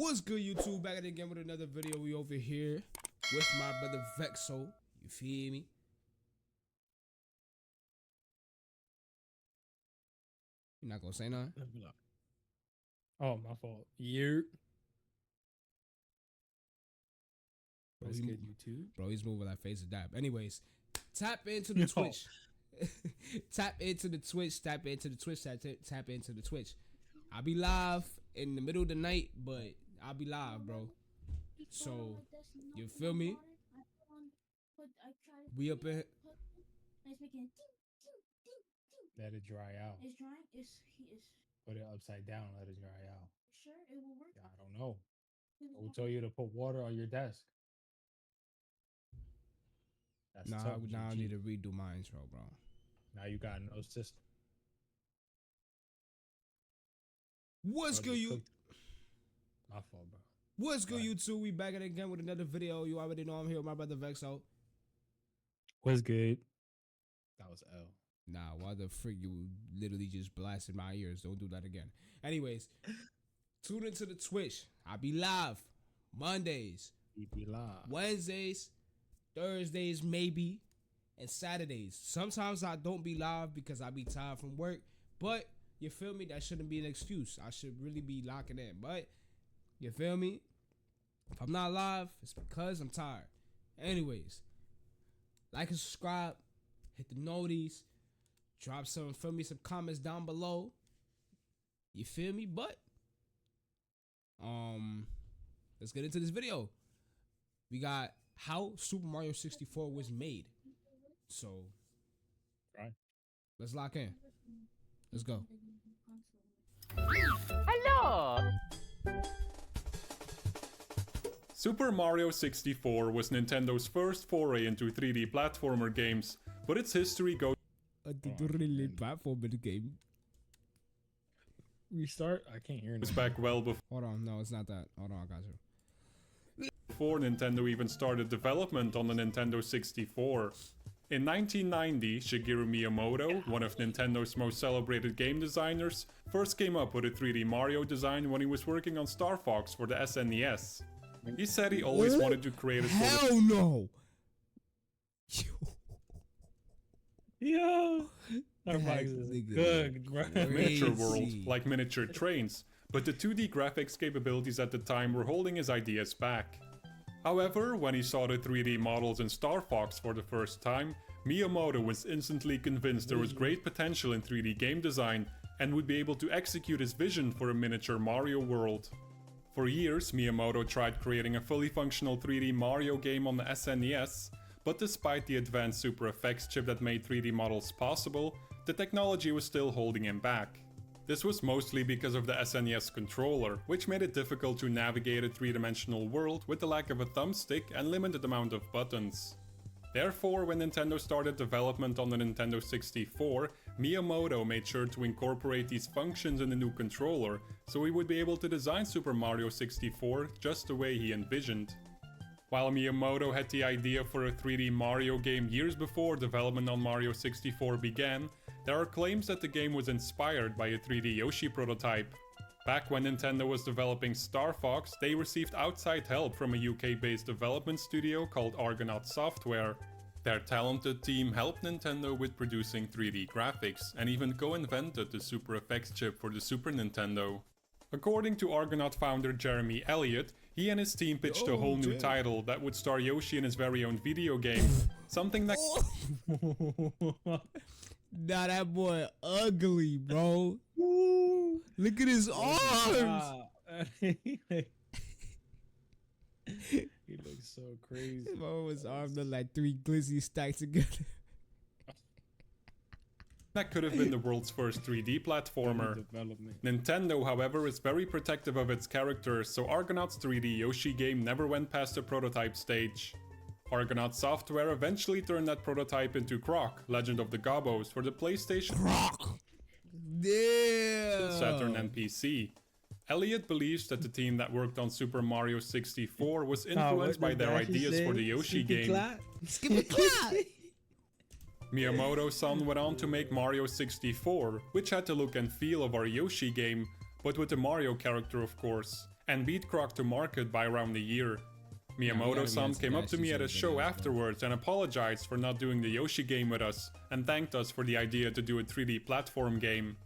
What's good, YouTube? Back again with another video. We over here with my brother Vexo. You feel me? You not gonna say nothing? Oh, my fault. Year. Bro, That's good, YouTube. Bro, he's moving like face of dab. Anyways, tap into the Twitch. Tap into the Twitch. Tap into the Twitch. Tap into the Twitch. I'll be live in the middle of the night, but I'll be live, bro. So, you feel me? We up in. Let it dry out. It's drying. It's Put it upside down. Let it dry out. sure it will work. I don't know. I will tell you to put water on your desk. That's Nah, tough, now I GG. need to redo my intro, bro. Now you got no system. What's Bro, good, you you? cooked- My fault, bro. What's good, Right. YouTube? We back at it again with another video. You already know I'm here with my brother Vexo. What's good? That was L. Nah, why the frick you literally just blasted my ears? Don't do that again. Anyways, tune into the Twitch. I'll be live Mondays, EP live. Wednesdays, Thursdays maybe, and Saturdays. Sometimes I don't be live because I be tired from work, but you feel me? That shouldn't be an excuse. I should really be locking in, but you feel me? If I'm not live, it's because I'm tired. Anyways, like and subscribe, hit the noties, drop some, feel me, some comments down below. You feel me? But let's get into this video. We got how Super Mario 64 was made. So Right. let's lock in. Let's go. Hello! Super Mario 64 was Nintendo's first foray into 3D platformer games, but its history goes A tutorial platform in the game. Restart? I can't hear anything. back well Hold on, no, it's not that. Hold on, I got you. before Nintendo even started development on the Nintendo 64. In 1990, Shigeru Miyamoto, one of Nintendo's most celebrated game designers, first came up with a 3D Mario design when he was working on Star Fox for the SNES. He said he always wanted to create a sort of Hell no! Yo! Our That box is nigga good, bro. miniature world, Crazy. like miniature trains, but the 2D graphics capabilities at the time were holding his ideas back. However, when he saw the 3D models in Star Fox for the first time, Miyamoto was instantly convinced there was great potential in 3D game design and would be able to execute his vision for a miniature Mario world. For years, Miyamoto tried creating a fully functional 3D Mario game on the SNES, but despite the advanced Super Effects chip that made 3D models possible, the technology was still holding him back. This was mostly because of the SNES controller, which made it difficult to navigate a three-dimensional world with the lack of a thumbstick and limited amount of buttons. Therefore, when Nintendo started development on the Nintendo 64, Miyamoto made sure to incorporate these functions in the new controller, so he would be able to design Super Mario 64 just the way he envisioned. While Miyamoto had the idea for a 3D Mario game years before development on Mario 64 began, there are claims that the game was inspired by a 3D Yoshi prototype. Back when Nintendo was developing Star Fox, they received outside help from a UK-based development studio called Argonaut Software. Their talented team helped Nintendo with producing 3D graphics, and even co-invented the Super Effects chip for the Super Nintendo. According to Argonaut founder Jeremy Elliott, he and his team pitched a whole new title that would star Yoshi in his very own video game. Something that Nah, that boy ugly, bro. Look at his arms. He looks so crazy. His arms look like three glizzy stacked together. could have been the world's first 3D platformer. Development. Nintendo, however, is very protective of its characters, so Argonaut's 3D Yoshi game never went past the prototype stage. Argonaut Software eventually turned that prototype into Croc, Legend of the Gobbos, for the PlayStation, Yeah. Saturn, and PC. Elliott believes that the team that worked on Super Mario 64 was influenced by their ideas for the Yoshi game. Skip a clap. Miyamoto-san went on to make Mario 64, which had the look and feel of our Yoshi game, but with the Mario character of course, and beat Croc to market by around a year. we gotta Miyamoto-san get into came that up to me at a season show videos, bro. afterwards and apologized for not doing the Yoshi game with us, and thanked us for the idea to do a 3D platform game.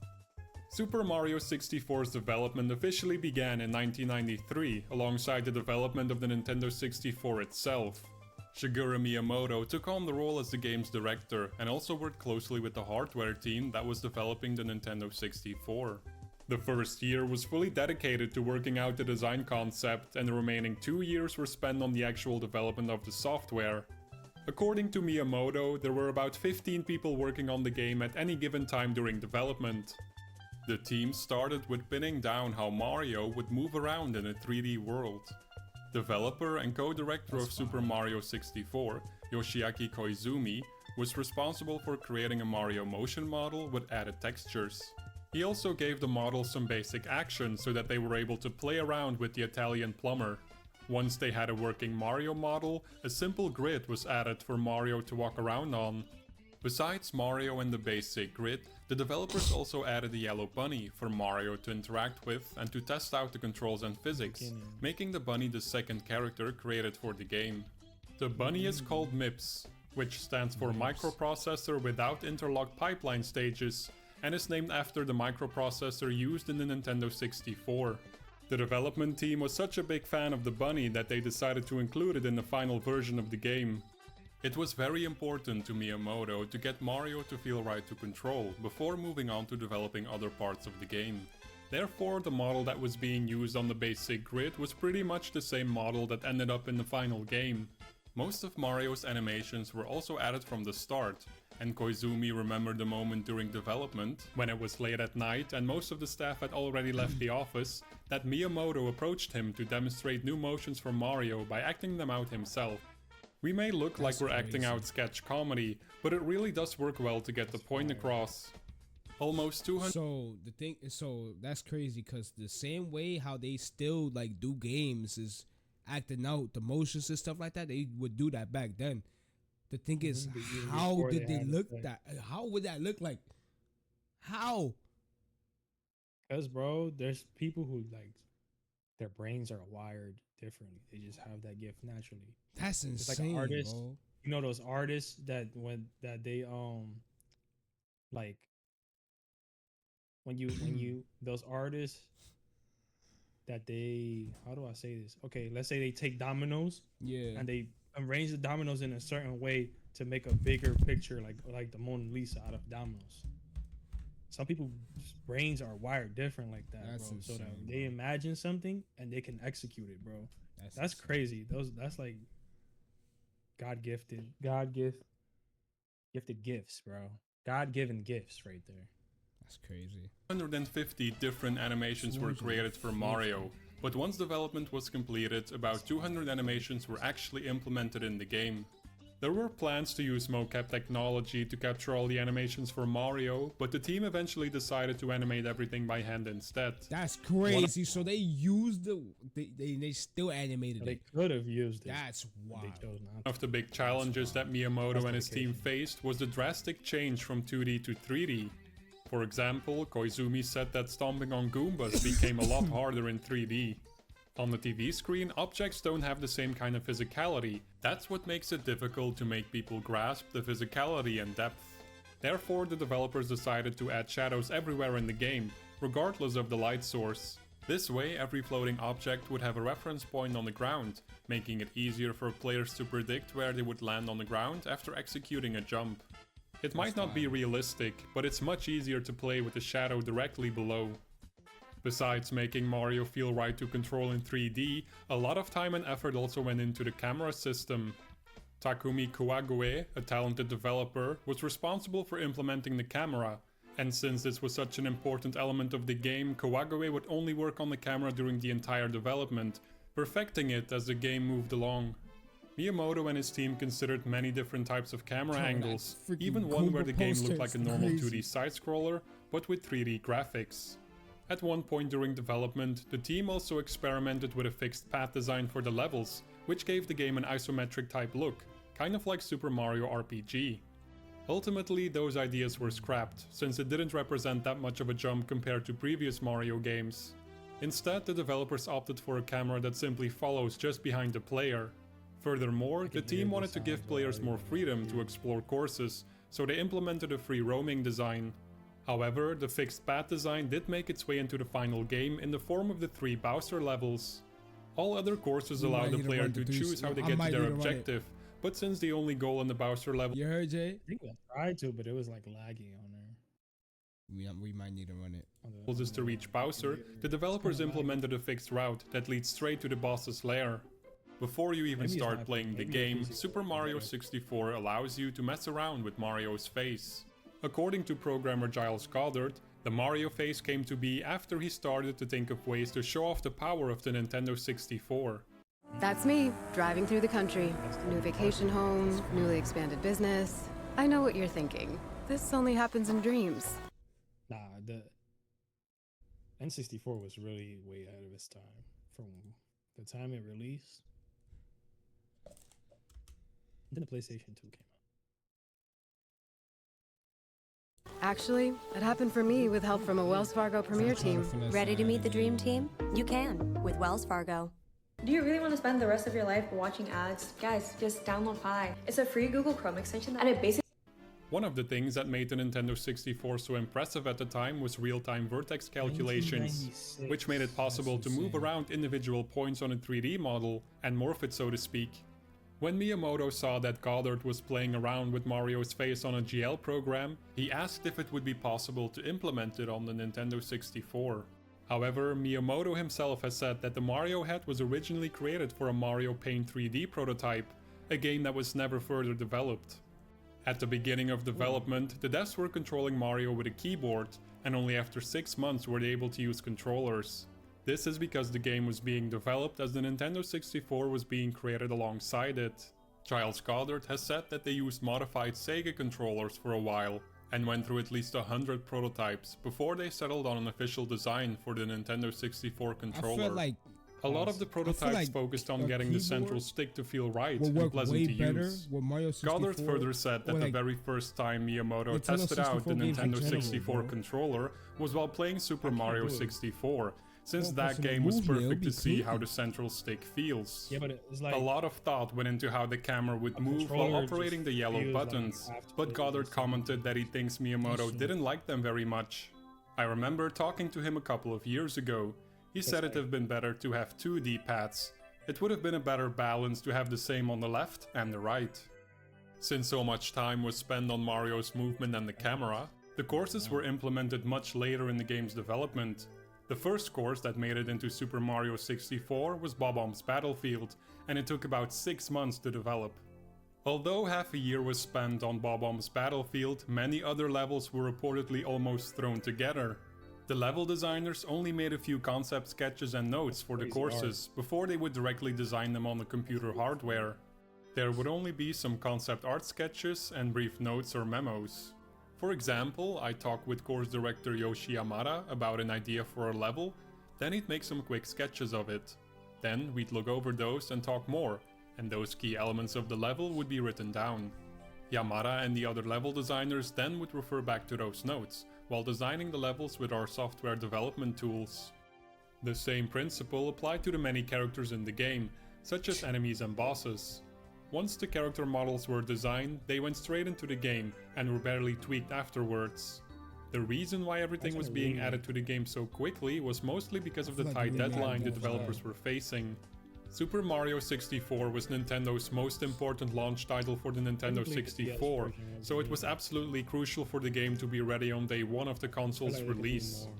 Super Mario 64's development officially began in 1993, alongside the development of the Nintendo 64 itself. Shigeru Miyamoto took on the role as the game's director, and also worked closely with the hardware team that was developing the Nintendo 64. The first year was fully dedicated to working out the design concept, and the remaining 2 years were spent on the actual development of the software. According to Miyamoto, there were about 15 people working on the game at any given time during development. The team started with pinning down how Mario would move around in a 3D world. Developer and co-director of Super Mario 64, Yoshiaki Koizumi, was responsible for creating a Mario motion model with added textures. He also gave the model some basic action so that they were able to play around with the Italian plumber. Once they had a working Mario model, a simple grid was added for Mario to walk around on. Besides Mario and the basic grid, the developers also added a yellow bunny for Mario to interact with and to test out the controls and physics, making the bunny the second character created for the game. The bunny is called MIPS, which stands for Microprocessor Without Interlocked Pipeline Stages, and is named after the microprocessor used in the Nintendo 64. The development team was such a big fan of the bunny that they decided to include it in the final version of the game. It was very important to Miyamoto to get Mario to feel right to control before moving on to developing other parts of the game. Therefore, the model that was being used on the basic grid was pretty much the same model that ended up in the final game. Most of Mario's animations were also added from the start, and Koizumi remembered the moment during development, when it was late at night and most of the staff had already left the office, that Miyamoto approached him to demonstrate new motions for Mario by acting them out himself. We may look like we're acting out sketch comedy, but it really does work well to get the point across. Almost 200. So the thing is, so that's crazy because the same way how they still like do games is acting out the motions and stuff like that, they would do that back then. The thing is, how before did they they had look it, like- that? How would that look like? How? Because, bro, there's people who like their brains are wired differently. They just have that gift naturally. That's It's insane, like an artist. bro. You know those artists that they like when you those artists that they, how do I say this? Okay, let's say they take dominoes Yeah. and they arrange the dominoes in a certain way to make a bigger picture, like the Mona Lisa out of dominoes. Some people's brains are wired different like that, That's bro. So that insane, they bro. imagine something and they can execute it, bro. That's insane. crazy. That's like gifted gifts, bro. God-given gifts right there. That's crazy. 150 different animations were created for Mario, but once development was completed, about 200 animations were actually implemented in the game. There were plans to use mocap technology to capture all the animations for Mario, but the team eventually decided to animate everything by hand instead. That's crazy. So they used they still animated They it. could have used it. That's but wild. they chose not One to. of the big challenges that Miyamoto That's and his team faced was the drastic change from 2D to 3D. For example, Koizumi said that stomping on Goombas became a lot harder in 3D. On the TV screen, objects don't have the same kind of physicality. That's what makes it difficult to make people grasp the physicality and depth. Therefore, the developers decided to add shadows everywhere in the game, regardless of the light source. This way, every floating object would have a reference point on the ground, making it easier for players to predict where they would land on the ground after executing a jump. It might not be realistic, but it's much easier to play with the shadow directly below. Besides making Mario feel right to control in 3D, a lot of time and effort also went into the camera system. Takumi Kuwagoe, a talented developer, was responsible for implementing the camera, and since this was such an important element of the game, Kuwagoe would only work on the camera during the entire development, perfecting it as the game moved along. Miyamoto and his team considered many different types of camera Bro, that angles, freaking even one where Goomba the game poster looked like is a normal crazy. 2D side-scroller, but with 3D graphics. At one point during development, the team also experimented with a fixed path design for the levels, which gave the game an isometric type look, kind of like Super Mario RPG. Ultimately, those ideas were scrapped, since it didn't represent that much of a jump compared to previous Mario games. Instead, the developers opted for a camera that simply follows just behind the player. Furthermore, the team wanted to give players more freedom to explore courses, so they implemented a free roaming design. However, the fixed path design did make its way into the final game in the form of the 3 Bowser levels. All other courses allow the player to choose how they get to their objective, but since the only goal in the Bowser level You heard, Jay? I think I tried to, but it was like laggy on there. We might need to run it. is to reach Bowser, the developers implemented a fixed route that leads straight to the boss's lair. Before you even Maybe it's start not- playing the maybe game, it's easy. Super Mario 64 allows you to mess around with Mario's face. According to programmer Giles Goddard, the Mario face came to be after he started to think of ways to show off the power of the Nintendo 64. That's me, driving through the country. New vacation home, newly expanded business. I know what you're thinking. This only happens in dreams. Nah, the N64 was really way ahead of its time. From the time it released, then the PlayStation 2 came out. Actually, it happened for me with help from a Wells Fargo Premier team. Ready to meet the dream team? You can with Wells Fargo. Do you really want to spend the rest of your life watching ads? Guys, just download Pi. It's a free Google Chrome extension and it basically One of the things that made the Nintendo 64 so impressive at the time was real-time vertex calculations, 1996. which made it possible to move around individual points on a 3D model and morph it, so to speak. When Miyamoto saw that Goddard was playing around with Mario's face on a GL program, he asked if it would be possible to implement it on the Nintendo 64. However, Miyamoto himself has said that the Mario head was originally created for a Mario Paint 3D prototype, a game that was never further developed. At the beginning of development, the devs were controlling Mario with a keyboard, and only after 6 months were they able to use controllers. This is because the game was being developed as the Nintendo 64 was being created alongside it. Giles Goddard has said that they used modified Sega controllers for a while, and went through at least 100 prototypes before they settled on an official design for the Nintendo 64 controller. I feel like A lot of the prototypes like focused on a getting the central keyboard stick to feel right will and work pleasant way to better use. with Mario 64. Goddard further said that or the like very first time Miyamoto Nintendo tested out the 64 games in Nintendo general, 64 bro. controller was while playing Super can't Mario do it. 64, since Well, that plus in the game was movie, it'll perfect be to see how clean. the central stick feels. Yeah, but it's like A lot of thought went into how the camera would A move while controller operating just the yellow feels like buttons, you have to but play Goddard with the commented that he thinks Miyamoto Awesome. didn't like them very much. I remember talking to him a couple of years ago. He said it'd have been better to have 2 D-pads. It would have been a better balance to have the same on the left and the right. Since so much time was spent on Mario's movement and the camera, the courses were implemented much later in the game's development. The first course that made it into Super Mario 64 was Bob-omb's Battlefield, and it took about 6 months to develop. Although half a year was spent on Bob-omb's Battlefield, many other levels were reportedly almost thrown together. The level designers only made a few concept sketches and notes for the Crazy courses before they would directly design them on the computer hardware. There would only be some concept art sketches and brief notes or memos. For example, I talked with course director Yoshi Yamada about an idea for a level, then he'd make some quick sketches of it. Then we'd look over those and talk more, and those key elements of the level would be written down. Yamada and the other level designers then would refer back to those notes, while designing the levels with our software development tools. The same principle applied to the many characters in the game, such as enemies and bosses. Once the character models were designed, they went straight into the game and were barely tweaked afterwards. The reason why everything was being added to the game so quickly was mostly because of the feel like tight they really deadline the added that. developers were facing. Super Mario 64 was Nintendo's most important launch title for the Nintendo Technically, the DS 64, version was so it was really- absolutely crucial for the game to be ready on day one of the console's I feel like it could be release. more.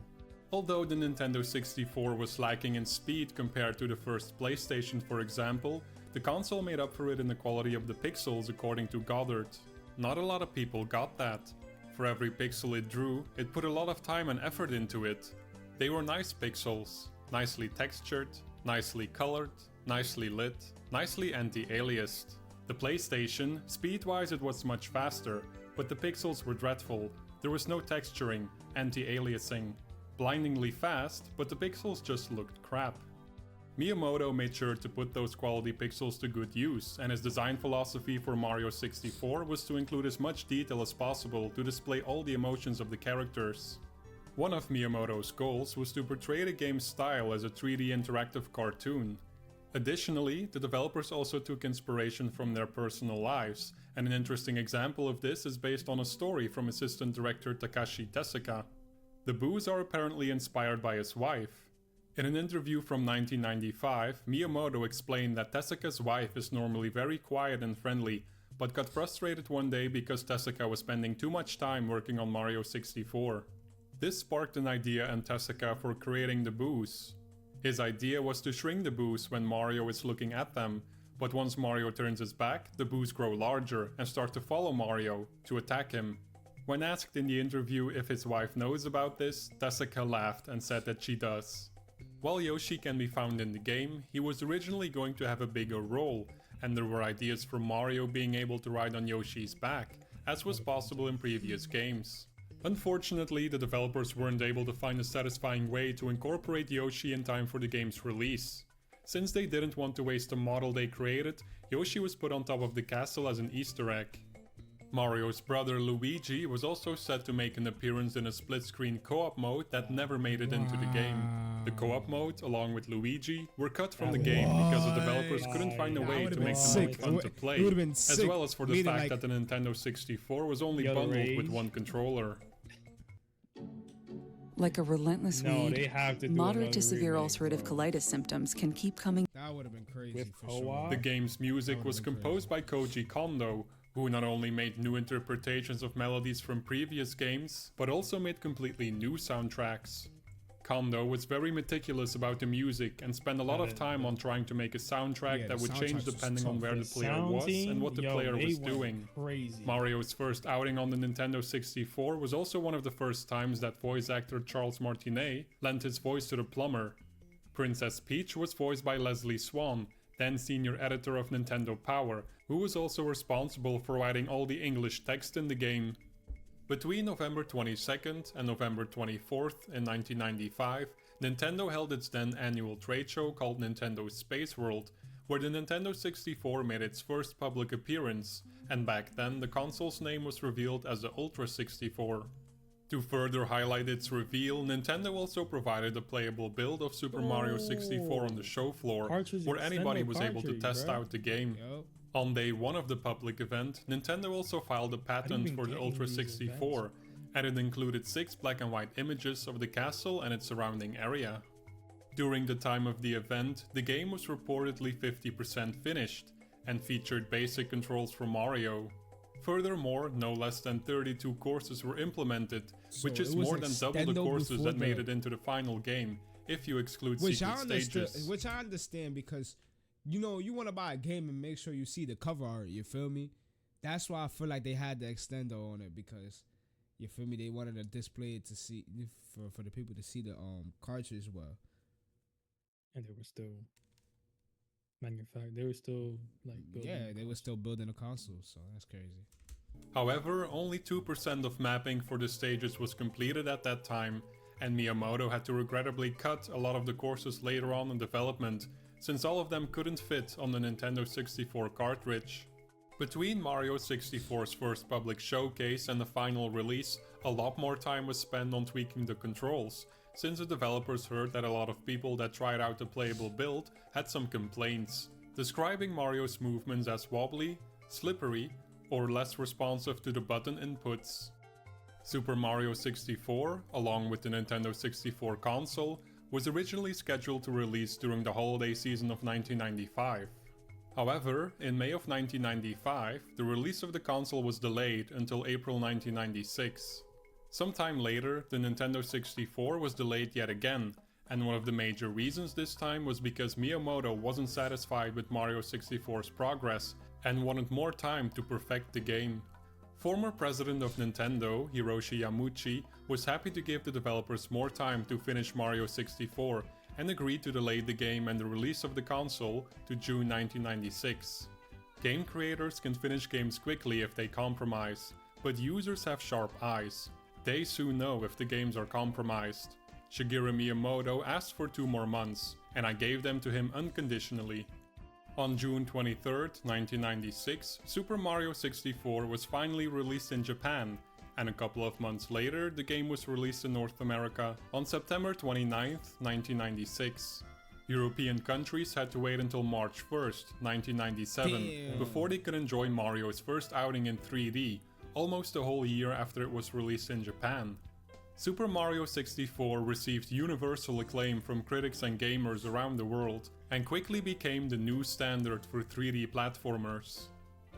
Although the Nintendo 64 was lacking in speed compared to the first PlayStation, for example, the console made up for it in the quality of the pixels, according to Goddard. Not a lot of people got that. For every pixel it drew, it put a lot of time and effort into it. They were nice pixels, nicely textured, nicely colored, nicely lit, nicely anti-aliased. The PlayStation, speed-wise it was much faster, but the pixels were dreadful. There was no texturing, anti-aliasing. Blindingly fast, but the pixels just looked crap. Miyamoto made sure to put those quality pixels to good use, and his design philosophy for Mario 64 was to include as much detail as possible to display all the emotions of the characters. One of Miyamoto's goals was to portray the game's style as a 3D interactive cartoon. Additionally, the developers also took inspiration from their personal lives, and an interesting example of this is based on a story from assistant director Takashi Tezuka. The boos are apparently inspired by his wife. In an interview from 1995, Miyamoto explained that Tezuka's wife is normally very quiet and friendly, but got frustrated one day because Tezuka was spending too much time working on Mario 64. This sparked an idea in Tezuka for creating the boos. His idea was to shrink the boos when Mario is looking at them, but once Mario turns his back, the boos grow larger and start to follow Mario, to attack him. When asked in the interview if his wife knows about this, Tezuka laughed and said that she does. While Yoshi can be found in the game, he was originally going to have a bigger role, and there were ideas for Mario being able to ride on Yoshi's back, as was possible in previous games. Unfortunately, the developers weren't able to find a satisfying way to incorporate Yoshi in time for the game's release. Since they didn't want to waste a model they created, Yoshi was put on top of the castle as an Easter egg. Mario's brother Luigi was also set to make an appearance in a split-screen co-op mode that never made it into the game. The co-op mode, along with Luigi, were cut from the game because the developers couldn't find a way to make them more fun to play, as well as for the fact that the Nintendo 64 was only bundled with one controller. Like a relentless No, weed, they have to do moderate to another severe remake, ulcerative bro. colitis symptoms can keep coming. That would have been crazy With for co-op? sure. The game's music was composed by Koji Kondo, who not only made new interpretations of melodies from previous games, but also made completely new soundtracks. Kondo was very meticulous about the music and spent a lot of time on trying to make a soundtrack Yeah, that the would soundtracks change was depending on tough. where the player was and what the player was doing. Crazy. Mario's first outing on the Nintendo 64 was also one of the first times that voice actor Charles Martinet lent his voice to the plumber. Princess Peach was voiced by Leslie Swan, then senior editor of Nintendo Power, who was also responsible for writing all the English text in the game. Between November 22nd and November 24th in 1995, Nintendo held its then annual trade show called Nintendo Space World, where the Nintendo 64 made its first public appearance, and back then the console's name was revealed as the Ultra 64. To further highlight its reveal, Nintendo also provided a playable build of Super Mario 64 on the show floor, Cartridge where anybody extendo was able to cartridge, test bruh. out the game. Yo. On day one of the public event, Nintendo also filed a patent even for the get Ultra these 64, and it included 6 black and white images of the castle and its surrounding area. During the time of the event, the game was reportedly 50% finished, and featured basic controls for Mario. Furthermore, no less than 32 courses were implemented, which So is it was more than double the extendo courses before that made the- it into the final game, if you exclude Which I secret understand. stages. Which I understand because, you know, you want to buy a game and make sure you see the cover art. You feel me? That's why I feel like they had the extendo on it because, you feel me? They wanted to display it to see for the people to see the cartridge well. And they were still manufactured. They were still like building. Yeah, they were still building a console, so that's crazy. However, only 2% of mapping for the stages was completed at that time, and Miyamoto had to regrettably cut a lot of the courses later on in development, since all of them couldn't fit on the Nintendo 64 cartridge. Between Mario 64's first public showcase and the final release, a lot more time was spent on tweaking the controls, since the developers heard that a lot of people that tried out the playable build had some complaints, describing Mario's movements as wobbly, slippery, or less responsive to the button inputs. Super Mario 64, along with the Nintendo 64 console, was originally scheduled to release during the holiday season of 1995. However, in May of 1995, the release of the console was delayed until April 1996. Sometime later, the Nintendo 64 was delayed yet again, and one of the major reasons this time was because Miyamoto wasn't satisfied with Mario 64's progress and wanted more time to perfect the game. Former president of Nintendo, Hiroshi Yamauchi, was happy to give the developers more time to finish Mario 64 and agreed to delay the game and the release of the console to June 1996. Game creators can finish games quickly if they compromise, but users have sharp eyes. They soon know if the games are compromised. Shigeru Miyamoto asked for 2 more months, and I gave them to him unconditionally. On June 23, 1996, Super Mario 64 was finally released in Japan, and a couple of months later, the game was released in North America on September 29th, 1996. European countries had to wait until March 1st, 1997, Damn. before they could enjoy Mario's first outing in 3D, almost a whole year after it was released in Japan. Super Mario 64 received universal acclaim from critics and gamers around the world, and quickly became the new standard for 3D platformers.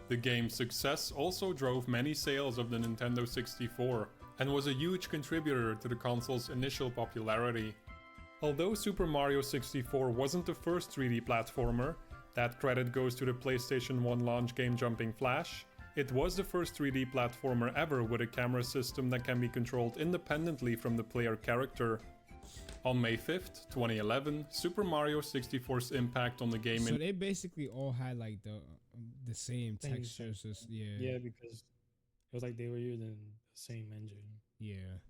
The game's success also drove many sales of the Nintendo 64, and was a huge contributor to the console's initial popularity. Although Super Mario 64 wasn't the first 3D platformer, that credit goes to the PlayStation 1 launch game Jumping Flash. It was the first 3D platformer ever with a camera system that can be controlled independently from the player character. On May 5th, 2011, Super Mario 64's impact on the game So they basically all had like the same Same textures. Yeah. Yeah, because it was like they were using the same engine. Yeah.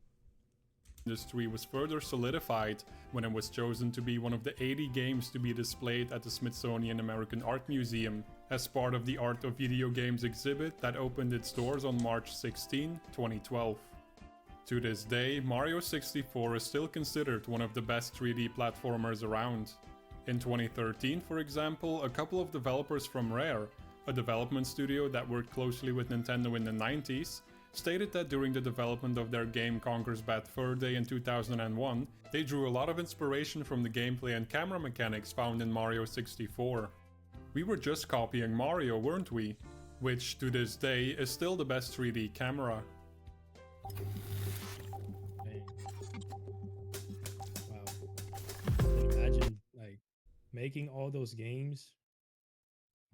industry was further solidified when it was chosen to be one of the 80 games to be displayed at the Smithsonian American Art Museum as part of the Art of Video Games exhibit that opened its doors on March 16, 2012. To this day, Mario 64 is still considered one of the best 3D platformers around. In 2013, for example, a couple of developers from Rare, a development studio that worked closely with Nintendo in the 90s, stated that during the development of their game Conker's Bad Fur Day in 2001, they drew a lot of inspiration from the gameplay and camera mechanics found in Mario 64. We were just copying Mario, weren't we? Which, to this day, is still the best 3D camera. Man. Wow. Can you imagine like making all those games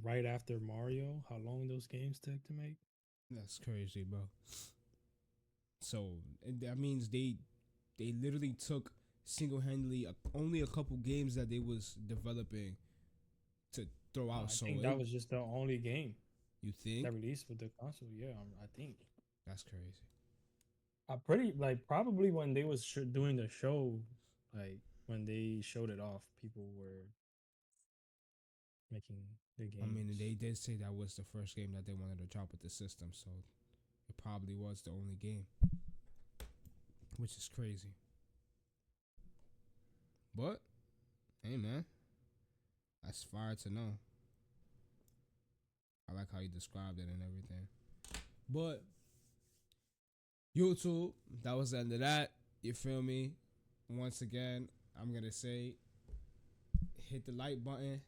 right after Mario? How long those games took to make? That's crazy, bro. So that means they literally took single-handedly only a couple games that they was developing to throw out. I So think that was just the only game you think that released with the console. Yeah, I think. that's crazy. I pretty like probably when they was doing the show, like when they showed it off, people were making the game. I mean, they did say that was the first game that they wanted to drop with the system, so it probably was the only game, which is crazy. But hey, man, that's fire to know. I like how you described it and everything. But YouTube, that was the end of that. You feel me? Once again, I'm gonna say, hit the like button,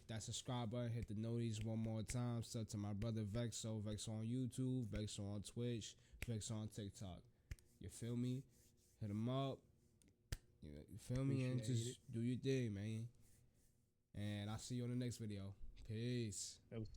that subscribe button, hit the noties one more time. Sub to my brother Vexo, Vexo on YouTube, Vexo on Twitch, Vexo on TikTok. You feel me? Hit him up. You feel me? And Appreciate just do your thing, man. And I'll see you on the next video. Peace. That was